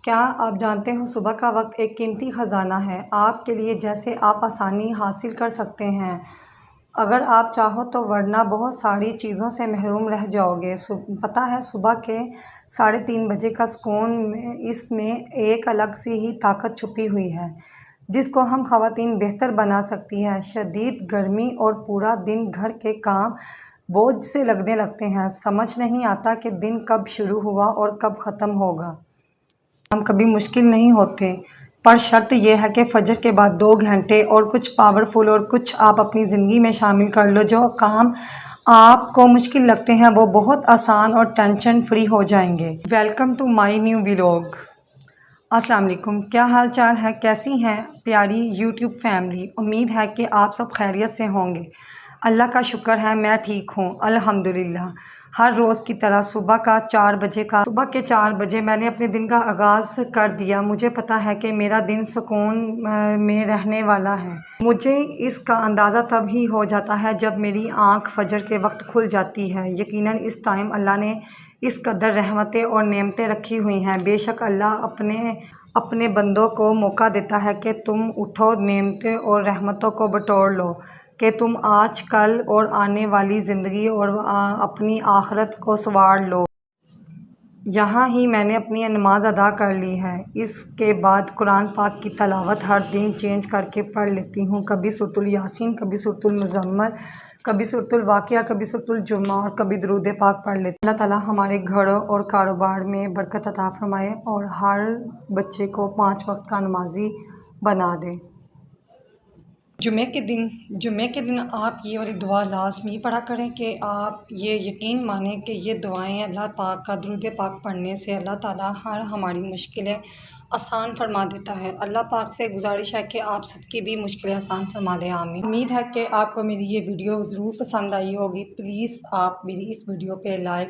کیا آپ جانتے ہو صبح کا وقت ایک قیمتی خزانہ ہے آپ کے لیے، جیسے آپ آسانی حاصل کر سکتے ہیں اگر آپ چاہو تو، ورنہ بہت ساری چیزوں سے محروم رہ جاؤ گے۔ پتہ ہے، صبح کے 3:30 بجے کا سکون، اس میں ایک الگ سی ہی طاقت چھپی ہوئی ہے جس کو ہم خواتین بہتر بنا سکتی ہیں۔ شدید گرمی اور پورا دن گھر کے کام بوجھ سے لگنے لگتے ہیں، سمجھ نہیں آتا کہ دن کب شروع ہوا اور کب ختم ہوگا۔ کام کبھی مشکل نہیں ہوتے، پر شرط یہ ہے کہ فجر کے بعد 2 گھنٹے اور کچھ پاورفل اور کچھ آپ اپنی زندگی میں شامل کر لو۔ جو کام آپ کو مشکل لگتے ہیں وہ بہت آسان اور ٹینشن فری ہو جائیں گے۔ Welcome to my new vlog. السلام علیکم، کیا حال چال ہے؟ کیسی ہیں پیاری یوٹیوب فیملی؟ امید ہے کہ آپ سب خیریت سے ہوں گے۔ اللہ کا شکر ہے میں ٹھیک ہوں الحمدللہ۔ ہر روز کی طرح صبح کے 4 بجے میں نے اپنے دن کا آغاز کر دیا۔ مجھے پتہ ہے کہ میرا دن سکون میں رہنے والا ہے۔ مجھے اس کا اندازہ تب ہی ہو جاتا ہے جب میری آنکھ فجر کے وقت کھل جاتی ہے۔ یقیناً اس ٹائم اللہ نے اس قدر رحمتیں اور نعمتیں رکھی ہوئی ہیں۔ بے شک اللہ اپنے بندوں کو موقع دیتا ہے کہ تم اٹھو، نعمتوں اور رحمتوں کو بٹور لو، کہ تم آج کل اور آنے والی زندگی اور اپنی آخرت کو سنوار لو۔ یہاں ہی میں نے اپنی نماز ادا کر لی ہے۔ اس کے بعد قرآن پاک کی تلاوت ہر دن چینج کر کے پڑھ لیتی ہوں۔ کبھی سورۃ الیاسین، کبھی سورۃ المزمل، کبھی سورۃ الواقعہ، کبھی سورۃ الجمعہ اور کبھی درود پاک پڑھ لیتی ہوں۔ اللہ تعالیٰ ہمارے گھروں اور کاروبار میں برکت عطا فرمائے اور ہر بچے کو 5 وقت کا نمازی بنا دے۔ جمعے کے دن آپ یہ والی دعا لازمی پڑھا کریں کہ آپ یہ یقین مانیں کہ یہ دعائیں اللہ پاک کا درود پاک پڑھنے سے اللہ تعالیٰ ہر ہماری مشکلیں آسان فرما دیتا ہے۔ اللہ پاک سے گزارش ہے کہ آپ سب کی بھی مشکلیں آسان فرما دیں، آمین۔ امید ہے کہ آپ کو میری یہ ویڈیو ضرور پسند آئی ہوگی۔ پلیز آپ میری اس ویڈیو پہ لائک